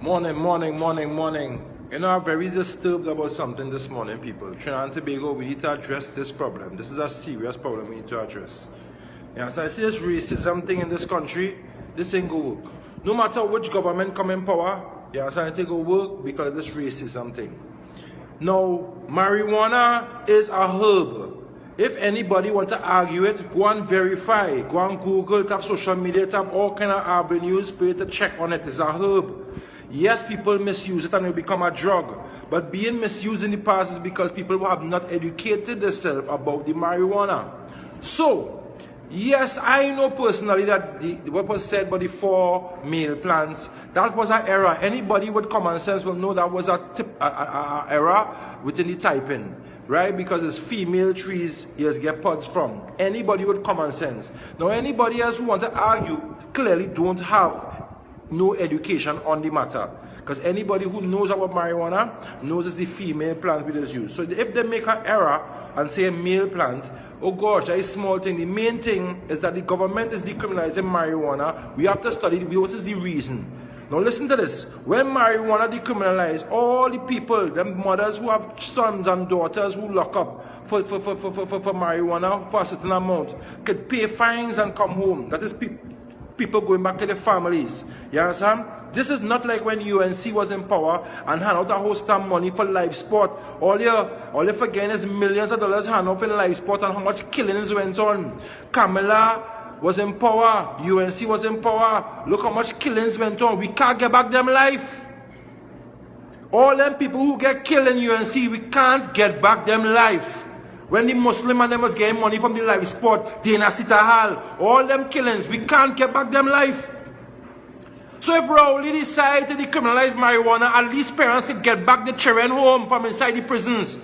Morning. You know, I'm very disturbed about something this morning, people. Trinidad and Tobago, we need to address this problem. This is a serious problem we need to address. Yeah, so I see this racism thing in this country, this ain't go work. No matter which government come in power, yeah, so I think it go work because of this racism thing. Now, marijuana is a herb. If anybody want to argue it, go and verify. Go and Google, tap social media, tap all kind of avenues for you to check on it. It's a herb. Yes, people misuse it and it become a drug. But being misused in the past is because people have not educated themselves about the marijuana. So, yes, I know personally that what was said by the 4 male plants, that was an error. Anybody with common sense will know that was a error within the typing. Right? Because it's female trees you get pods from. Anybody with common sense. Now, anybody else who want to argue clearly don't have no education on the matter. Because anybody who knows about marijuana knows it's the female plant we just use. So if they make an error and say a male plant, oh gosh, that is a small thing. The main thing is that the government is decriminalizing marijuana. We have to study what is the reason. Now listen to this. When marijuana decriminalized, all the people, the mothers who have sons and daughters who lock up for marijuana for a certain amount, could pay fines and come home. That is people going back to their families. You understand? This is not like when UNC was in power and hand out a host of money for live sport. All you forget is millions of dollars hand out in live sport and how much killings went on. Kamala was in power, UNC was in power. Look how much killings went on. We can't get back them life. All them people who get killed in UNC, we can't get back them life. When the Muslim and them was getting money from the live sport, they in a City Hall. All them killings, we can't get back them life. So if Rowley decide to decriminalize marijuana, at least parents can get back the children home from inside the prisons.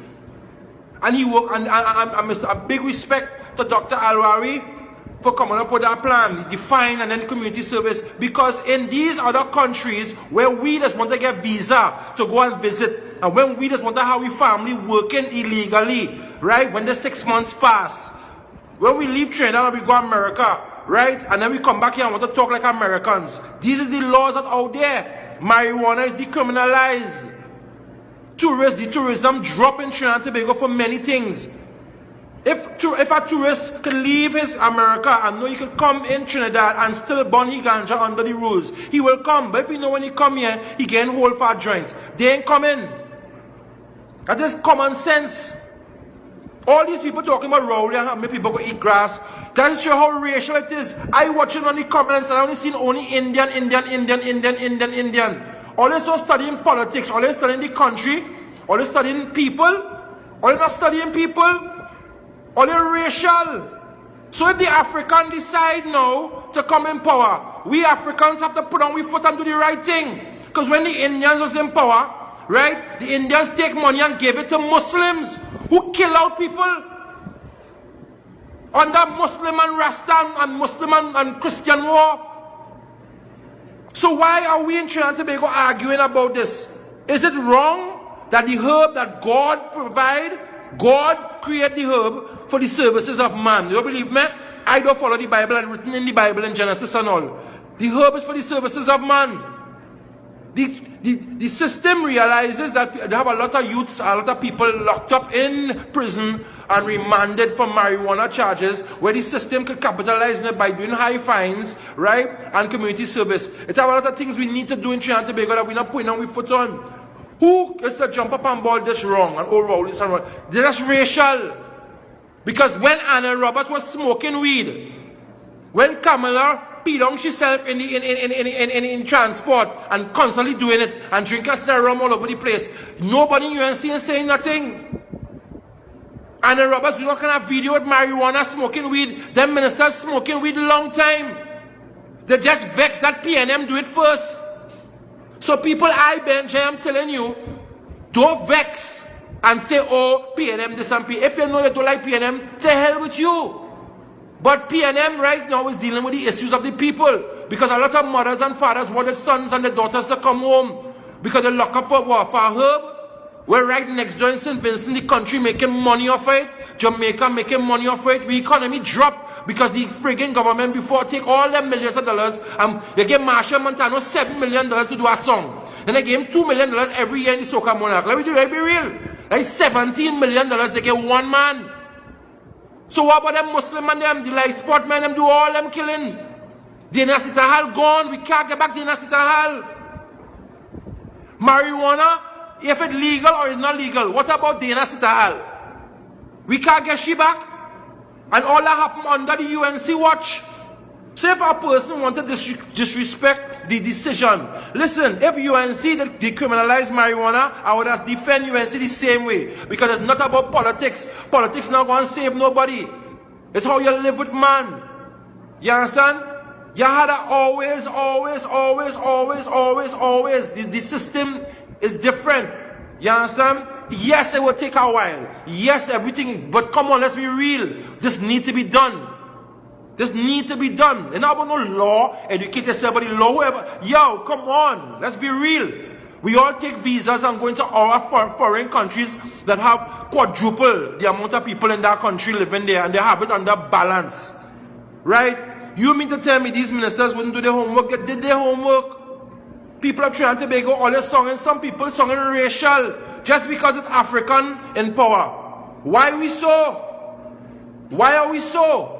And he work, and a big respect to Dr. Alwari for coming up with that plan, the fine and then community service, because in these other countries where we just want to get visa to go and visit, and when we just want to have a family working illegally, right, when the 6 months pass, when we leave Trinidad and we go to America, right, and then we come back here and want to talk like Americans, these are the laws that are out there. Marijuana is decriminalized. The tourism drop in Trinidad and Tobago for many things. If a tourist could leave his America and know he could come in Trinidad and still burn his ganja under the rules, he will come. But if you know when he come here, he getting hold for a joint. They ain't coming. That is common sense. All these people talking about Rowley and how many people go eat grass, that show how racial it is. I watching on the comments and I only seen only Indian. All they so studying politics, all they studying the country, all they studying people, all they not studying people. All are racial. So if the Africans decide now to come in power, we Africans have to put on our foot and do the right thing. Because when the Indians was in power, right, the Indians take money and give it to Muslims who kill out people under Muslim and Rasta and Muslim and Christian war. So why are we in Trinidad and Tobago arguing about this? Is it wrong that the herb that God provide, God created the herb for the services of man? You don't believe me? I don't follow the Bible and written in the Bible in Genesis and all. The herb is for the services of man. The system realizes that they have a lot of youths, a lot of people locked up in prison and remanded for marijuana charges, where the system could capitalize on it by doing high fines, right, and community service. It's a lot of things we need to do in Trinidad and Tobago that we're not putting on our foot on. Who is to jump up and ball this wrong and all roll this and wrong? They're just racial. Because when Anna Roberts was smoking weed, when Kamala peed on herself in transport and constantly doing it and drinking rum all over the place, nobody in UNC is saying nothing. Anna Roberts do not kind of video with marijuana smoking weed. Them ministers smoking weed a long time. They just vex that PNM do it first. So people, I'm telling you, don't vex and say, oh, PNM this and PNM. If you know you don't like PNM, to hell with you. But PNM right now is dealing with the issues of the people. Because a lot of mothers and fathers want their sons and their daughters to come home. Because they lock up for what? For a herb? We're right next door in St. Vincent, the country making money off it. Jamaica making money off it. The economy dropped because the friggin' government before take all them millions of dollars. They give Marshall Montano $7 million to do a song. Then they give him $2 million every year in the Soca Monarch. Let me be real. Like $17 million they give one man. So what about them Muslim and them, the live sport men, them do all them killing? Dana Sitahal gone. We can't get back Dana Sitahal. Marijuana, if it's legal or it's not legal, what about Dana Sitahal? We can't get she back. And all that happened under the UNC watch. So if a person wanted to disrespect the decision, listen, if UNC decriminalized marijuana, I would have defend UNC the same way. Because it's not about politics. Politics not going to save nobody. It's how you live with man. You understand? You had to always. The system is different. You understand? Yes, it will take a while. Yes, everything. But come on, let's be real. This needs to be done. This needs to be done. It's not about no law. Educate yourself about the law. Whoever. Yo, come on. Let's be real. We all take visas and go into our foreign countries that have quadruple the amount of people in that country living there, and they have it under balance. Right? You mean to tell me these ministers wouldn't do their homework? They did their homework. People are trying to make all their song, and some people singing racial just because it's African in power. Why are we so? Why are we so?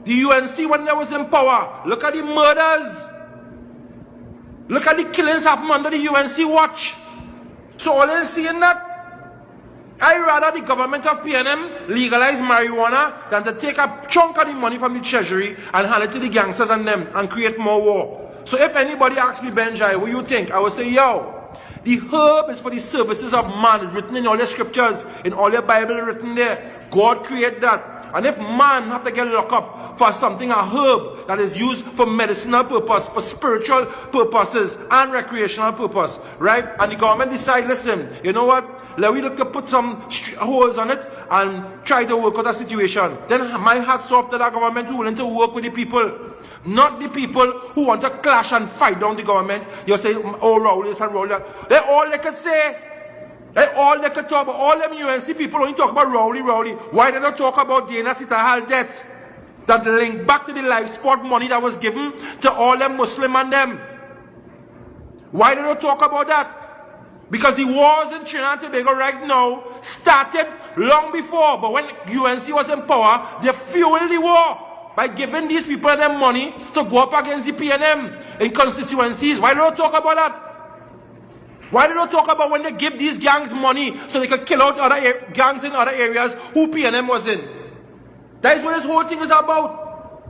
The UNC when they was in power, look at the murders. Look at the killings happen under the UNC watch. So all I'm seeing that, I rather the government of PNM legalize marijuana than to take a chunk of the money from the treasury and hand it to the gangsters and them and create more war. So if anybody asks me, Benjai, what you think? I will say, yo, the herb is for the services of man. It's written in all your scriptures, in all your Bible written there. God created that. And if man have to get locked up for something, a herb that is used for medicinal purpose, for spiritual purposes and recreational purpose, right? And the government decide, listen, you know what? Let me look to put some holes on it and try to work out a situation. Then my hat's off to that government who willing to work with the people. Not the people who want to clash and fight down the government. You say, oh, roll this and roll that. That's all they can say. That's all they can talk about. All them UNC people only talk about Rowley. Why they don't talk about Dana Sitahal debts that link back to the life sport money that was given to all them Muslim and them? Why they don't talk about that? Because the wars in Trinidad and Tobago right now started long before. But when UNC was in power, they fueled the war by giving these people them money to go up against the PNM in constituencies. Why don't they talk about that? Why do they not talk about when they give these gangs money so they can kill out other gangs in other areas who PNM was in? That is what this whole thing is about.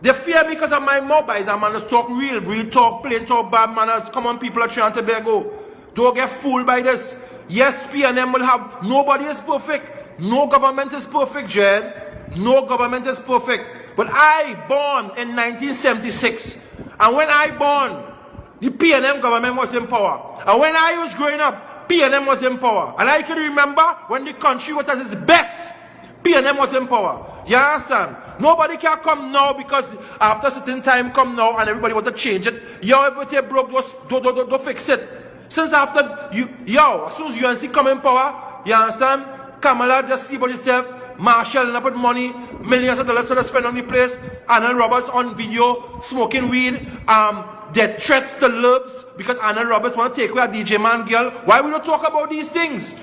They fear me because of my mobiles. I'm going to talk real talk, plain talk, bad manners. Come on, people of Trinidad and Tobago. Don't get fooled by this. Yes, PNM will have, nobody is perfect. No government is perfect, Jed. No government is perfect. But I born in 1976. And when I born, the PNM government was in power. And when I was growing up, PNM was in power. And I can remember when the country was at its best, PNM was in power. You understand? Nobody can come now because after a certain time come now and everybody want to change it. Yo, everything broke, don't fix it. Since after, as soon as UNC come in power, you understand? Kamala just see about yourself, Marshall and put money, millions of dollars to spend on the place. Anna Roberts on video, smoking weed, death threats to Lubs because Anna Roberts want to take away a DJ Man girl. Why we don't talk about these things?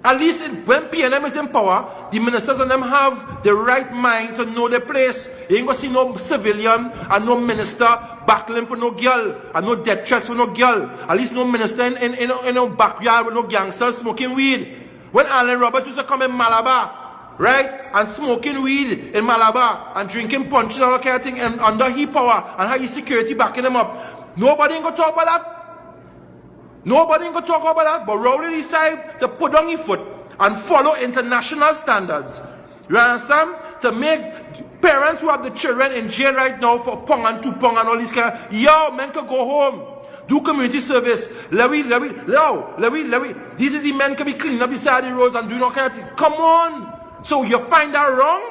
At least when PNM is in power, the ministers and them have the right mind to know their place. You ain't gonna see no civilian and no minister battling for no girl and no death threats for no girl. At least no minister in no backyard with no gangsters smoking weed. When Alan Roberts used to come in Malabar, right, and smoking weed in Malabar and drinking punch and all that kind of thing and under his power and how his security backing him up, nobody ain't gonna talk about that. Nobody ain't gonna talk about that, but Rowley decided to put on his foot and follow international standards. You understand? To make parents who have the children in jail right now for pong and tupong and all these kind of, yo, men can go home, do community service. These is the men can be cleaning up beside the roads and doing all kind of things. Come on. So you find that wrong?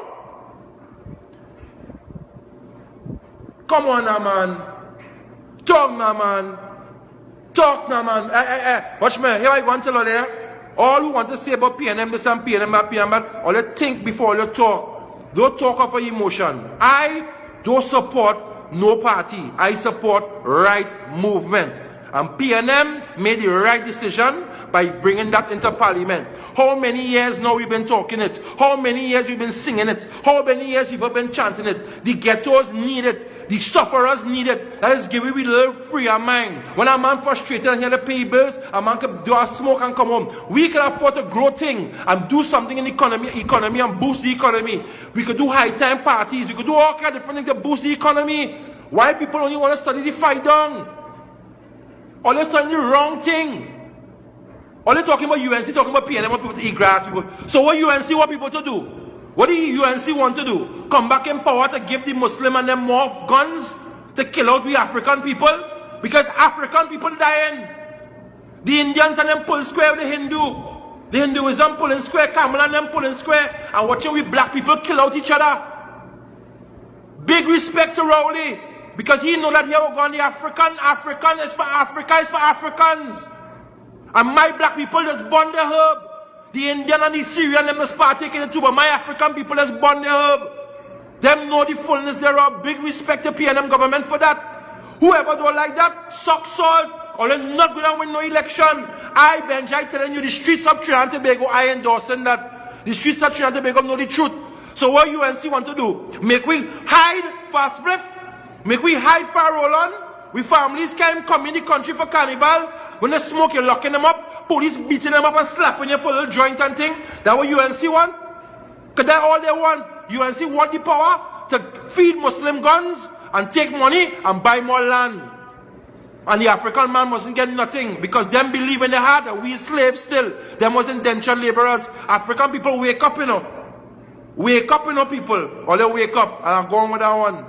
Come on now, man. Talk now, man. Talk now, man. Watch me. Here I go and tell you there. All who want to say about PNM this and PNM that, all you think before you talk. Don't talk of emotion. I don't support no party. I support right movement. And PNM made the right decision by bringing that into Parliament. How many years now we've been talking it? How many years we've been singing it? How many years people have been chanting it? The ghettos need it. The sufferers need it. That is giving we a little freer mind. When a man frustrated and he had to pay bills, a man can do a smoke and come home. We can afford to grow things and do something in the economy and boost the economy. We could do high-time parties. We could do all kinds of different things to boost the economy. Why people only want to study the fight down? All they're studying the wrong thing. All they're talking about UNC, talking about PNM, want people to eat grass. People. So what UNC want people to do? What do UNC want to do? Come back in power to give the Muslim and them more guns to kill out the African people? Because African people dying. The Indians and them pull square with the Hindu. The Hinduism pulling square, Camel and them pulling square. And watching we black people kill out each other. Big respect to Rowley. Because he know that here we're going the African is for Africa, is for Africans. And my black people just burn the herb. The Indian and the Syrian, them just partake in it too, but my African people just burn the herb. Them know the fullness thereof. Big respect to PNM government for that. Whoever don't like that, suck salt. Or they're not going to win no election. I, Benji, telling you the streets of Trinidad and Tobago, I endorsing that. The streets of Trinidad and Tobago know the truth. So what UNC want to do? Make we hide for a spliff? Make we hide for a roll-on? We families can come in the country for carnival. When they smoke, you're locking them up. Police beating them up and slapping you for a little joint and thing. That's what UNC want? Because that's all they want. UNC want the power to feed Muslim guns and take money and buy more land. And the African man mustn't get nothing because them believe in their heart that we slaves still. Them was indentured laborers. African people wake up, you know. Wake up, you know, people. Or they wake up and I'm going with that one.